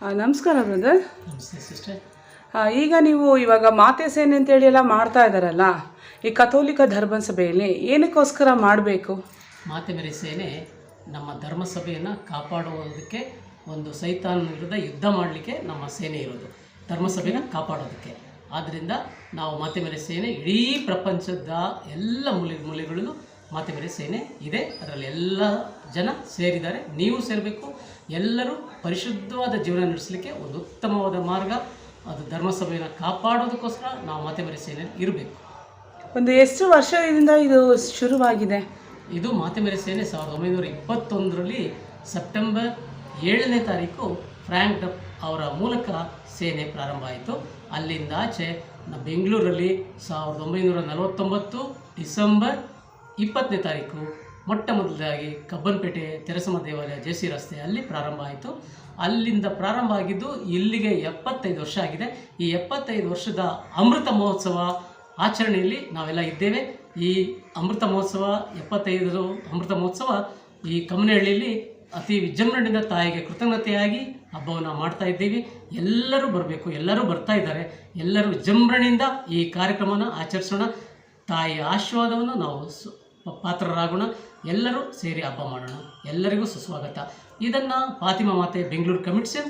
ನಮಸ್ಕಾರ ಬ್ರದರ್. ನಮಸ್ತೆ ಸಿಸ್ಟರ್. ಈಗ ನೀವು ಇವಾಗ ಮಾತೆ ಸೇನೆ ಅಂತೇಳಿ ಎಲ್ಲ ಮಾಡ್ತಾ ಇದ್ದಾರಲ್ಲ, ಈ ಕಥೋಲಿಕ ಧರ್ಮಸಭೆಯಲ್ಲಿ ಏನಕ್ಕೋಸ್ಕರ ಮಾಡಬೇಕು? ಮಾತೆ ಮೇರೆ ಸೇನೆ ನಮ್ಮ ಧರ್ಮಸಭೆಯನ್ನು ಕಾಪಾಡುವುದಕ್ಕೆ, ಒಂದು ಸೈತಾನ್ ವಿರುದ್ಧ ಯುದ್ಧ ಮಾಡಲಿಕ್ಕೆ ನಮ್ಮ ಸೇನೆ ಇರೋದು, ಧರ್ಮಸಭೆನ ಕಾಪಾಡೋದಕ್ಕೆ. ಆದ್ದರಿಂದ ನಾವು ಮಾತೆ ಮೇರೆ ಸೇನೆ ಇಡೀ ಪ್ರಪಂಚದ ಎಲ್ಲ ಮೂಲೆಗಳಲ್ಲೂ ಮಾತೆ ಮೇರೆ ಸೇನೆ ಇದೆ. ಅದರಲ್ಲಿ ಎಲ್ಲ ಜನ ಸೇರಿದ್ದಾರೆ, ನೀವು ಸೇರಬೇಕು. ಎಲ್ಲರೂ ಪರಿಶುದ್ಧವಾದ ಜೀವನ ನಡೆಸಲಿಕ್ಕೆ ಒಂದು ಉತ್ತಮವಾದ ಮಾರ್ಗ ಅದು ಧರ್ಮಸಭೆಯನ್ನು ಕಾಪಾಡೋದಕ್ಕೋಸ್ಕರ ನಾವು ಮಾತೆ ಮೇರೆ ಸೇನೆ ಇರಬೇಕು. ಒಂದು ಎಷ್ಟು ವರ್ಷದಿಂದ ಇದು ಶುರುವಾಗಿದೆ? ಇದು ಮಾತೆ ಮೇರೆ ಸೇನೆ 1921ರಲ್ಲಿ ಸೆಪ್ಟೆಂಬರ್ 7ನೇ ತಾರೀಕು ಫ್ರ್ಯಾಂಕ್ ಡಫ್ ಅವರ ಮೂಲಕ ಸೇನೆ ಪ್ರಾರಂಭ ಆಯಿತು. ಅಲ್ಲಿಂದ ಆಚೆ ಬೆಂಗಳೂರಲ್ಲಿ 1949 ಡಿಸೆಂಬರ್ 20ನೇ ತಾರೀಕು ಮೊಟ್ಟ ಮೊದಲಾಗಿ ಕಬ್ಬನ್ಪೇಟೆ ತೆರಸಮ್ಮ ದೇವಾಲಯ ಜೆಸಿ ರಸ್ತೆ ಅಲ್ಲಿ ಪ್ರಾರಂಭ ಆಯಿತು. ಅಲ್ಲಿಂದ ಪ್ರಾರಂಭ ಆಗಿದ್ದು ಇಲ್ಲಿಗೆ 75 ವರ್ಷ ಆಗಿದೆ. ಈ 75 ವರ್ಷದ ಅಮೃತ ಮಹೋತ್ಸವ ಆಚರಣೆಯಲ್ಲಿ ನಾವೆಲ್ಲ ಇದ್ದೇವೆ. ಈ ಅಮೃತ ಮಹೋತ್ಸವ 75 ಅಮೃತ ಮಹೋತ್ಸವ ಈ ಕಮ್ಮನಹಳ್ಳಿಯಲ್ಲಿ ಅತಿ ವಿಜೃಂಭಣೆಯಿಂದ ತಾಯಿಗೆ ಕೃತಜ್ಞತೆಯಾಗಿ ಹಬ್ಬವನ್ನು ಮಾಡ್ತಾ ಇದ್ದೀವಿ. ಎಲ್ಲರೂ ಬರಬೇಕು, ಎಲ್ಲರೂ ಬರ್ತಾ ಇದ್ದಾರೆ. ಎಲ್ಲರೂ ವಿಜೃಂಭಣೆಯಿಂದ ಈ ಕಾರ್ಯಕ್ರಮನ ಆಚರಿಸೋಣ. ತಾಯಿಯ ಆಶೀರ್ವಾದವನ್ನು ನಾವು ಪಾತ್ರರಾಗೋಣ. ಎಲ್ಲರೂ ಸೇರಿ ಹಬ್ಬ ಮಾಡೋಣ. ಎಲ್ಲರಿಗೂ ಸುಸ್ವಾಗತ. ಇದನ್ನು ಫಾತಿಮಾ ಮಾತೆ ಬೆಂಗಳೂರು ಕಮಿಟ್ಸನ್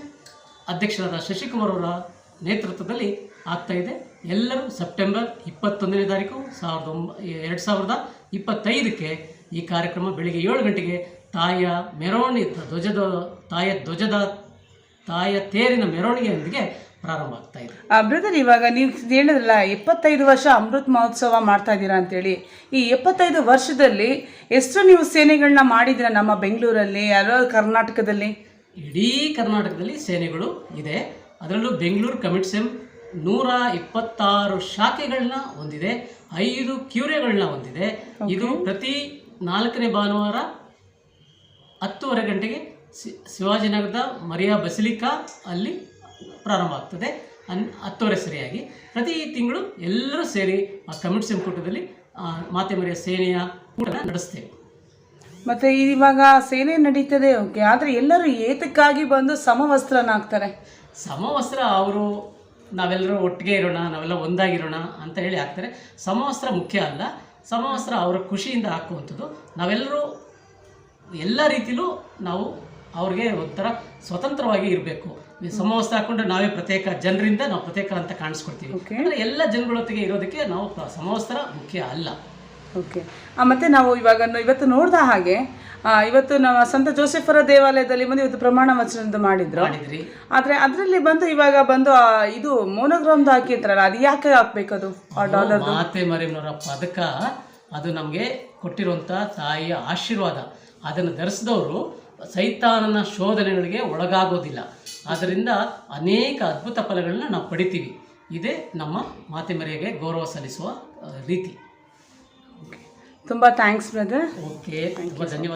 ಅಧ್ಯಕ್ಷರಾದ ಶಶಿಕುಮಾರ್ ಅವರ ನೇತೃತ್ವದಲ್ಲಿ ಆಗ್ತಾಯಿದೆ. ಎಲ್ಲರೂ ಸೆಪ್ಟೆಂಬರ್ 21ನೇ ತಾರೀಕು 2025ಕ್ಕೆ ಈ ಕಾರ್ಯಕ್ರಮ ಬೆಳಿಗ್ಗೆ 7 ಗಂಟೆಗೆ ತಾಯಿಯ ಮೆರವಣಿಗೆ ತಾಯಿಯ ತೇರಿನ ಮೆರವಣಿಗೆಯೊಂದಿಗೆ ಪ್ರಾರಂಭ ಆಗ್ತಾ ಇದೆ. ಬ್ರದರ್, ಇವಾಗ ನೀವು ಹೇಳಿದ್ರಲ್ಲ 75 ವರ್ಷ ಅಮೃತ ಮಹೋತ್ಸವ ಮಾಡ್ತಾ ಇದ್ದೀರಾ ಅಂತೇಳಿ, ಈ 75 ವರ್ಷದಲ್ಲಿ ಎಷ್ಟು ನೀವು ಸೇನೆಗಳನ್ನ ಮಾಡಿದ್ದೀರಾ? ನಮ್ಮ ಬೆಂಗಳೂರಲ್ಲಿ, ಯಾರೋ ಕರ್ನಾಟಕದಲ್ಲಿ? ಇಡೀ ಕರ್ನಾಟಕದಲ್ಲಿ ಸೇನೆಗಳು ಇದೆ. ಅದರಲ್ಲೂ ಬೆಂಗಳೂರು ಕಮಿಟ್ಸೆಮ್ 126 ಶಾಖೆಗಳನ್ನ ಹೊಂದಿದೆ, 5 ಕ್ಯೂರೆಗಳನ್ನ ಹೊಂದಿದೆ. ಇದು ಪ್ರತಿ 4ನೇ ಭಾನುವಾರ 10:30 ಗಂಟೆಗೆ ಶಿವಾಜಿನಗರದ ಮರಿಯಾ ಬಸಿಲಿಕಾ ಅಲ್ಲಿ ಪ್ರಾರಂಭ ಆಗ್ತದೆ. 10:30 ಸರಿಯಾಗಿ ಪ್ರತಿ ತಿಂಗಳು ಎಲ್ಲರೂ ಸೇರಿ ಆ ಕಮಿಟ್ಸೆಮ್ ಕೂಟದಲ್ಲಿ ಮಾತೆ ಮೇರೆಯ ಸೇನೆಯ ಕೂಟ ನಡೆಸ್ತೇವೆ. ಮತ್ತು ಇವಾಗ ಸೇನೆ ನಡೀತದೆ, ಓಕೆ. ಆದರೆ ಎಲ್ಲರೂ ಏತಕ್ಕಾಗಿ ಬಂದು ಸಮವಸ್ತ್ರನ ಹಾಕ್ತಾರೆ? ಸಮವಸ್ತ್ರ ಅವರು ನಾವೆಲ್ಲರೂ ಒಟ್ಟಿಗೆ ಇರೋಣ, ನಾವೆಲ್ಲ ಒಂದಾಗಿರೋಣ ಅಂತ ಹೇಳಿ ಹಾಕ್ತಾರೆ. ಸಮವಸ್ತ್ರ ಮುಖ್ಯ ಅಲ್ಲ, ಸಮವಸ್ತ್ರ ಅವರ ಖುಷಿಯಿಂದ ಹಾಕುವಂಥದ್ದು. ನಾವೆಲ್ಲರೂ ಎಲ್ಲ ರೀತಿಯಲ್ಲೂ ನಾವು ಅವ್ರಿಗೆ ಒಂಥರ ಸ್ವತಂತ್ರವಾಗಿ ಇರಬೇಕು. ಸಮವಸ್ತ್ರ ಹಾಕ್ಕೊಂಡ್ರೆ ನಾವೇ ಪ್ರತ್ಯೇಕ, ಜನರಿಂದ ನಾವು ಪ್ರತ್ಯೇಕ ಅಂತ ಕಾಣಿಸ್ಕೊಡ್ತೀವಿ. ಅಂದರೆ ಎಲ್ಲ ಜನಗಳೊತ್ತಿಗೆ ಇರೋದಕ್ಕೆ ನಾವು ಸಮವಸ್ತ್ರ ಮುಖ್ಯ ಅಲ್ಲ. ಓಕೆ. ಮತ್ತು ನಾವು ಇವತ್ತು ನೋಡಿದ ಹಾಗೆ ಇವತ್ತು ನಮ್ಮ ಸಂತ ಜೋಸೆಫರ ದೇವಾಲಯದಲ್ಲಿ ಬಂದು ಇವತ್ತು ಪ್ರಮಾಣ ವಚನದ ಮಾಡಿದ್ರಿ. ಆದರೆ ಅದರಲ್ಲಿ ಬಂದು ಇವಾಗ ಬಂದು ಇದು ಮೋನೋಗ್ರಾಮ್ದು ಹಾಕಿರ್ತಾರಲ್ಲ, ಅದು ಯಾಕೆ ಹಾಕ್ಬೇಕದು? ಮಾತೆ ಮರಿಯಮ್ಮನವರ ಪದಕ ಅದು ನಮಗೆ ಕೊಟ್ಟಿರುವಂಥ ತಾಯಿಯ ಆಶೀರ್ವಾದ. ಅದನ್ನು ಧರಿಸಿದವರು ಸೈತಾನನ ಶೋಧನೆಗಳಿಗೆ ಒಳಗಾಗೋದಿಲ್ಲ. ಆದ್ದರಿಂದ ಅನೇಕ ಅದ್ಭುತ ಫಲಗಳನ್ನ ನಾವು ಪಡಿತೀವಿ. ಇದೇ ನಮ್ಮ ಮಾತೆ ಮರಿಯಗೆ ಗೌರವ ಸಲ್ಲಿಸುವ ರೀತಿ. ತುಂಬ ಥ್ಯಾಂಕ್ಸ್ ಬ್ರದರ್. ಓಕೆ, ತುಂಬ ಧನ್ಯವಾದ.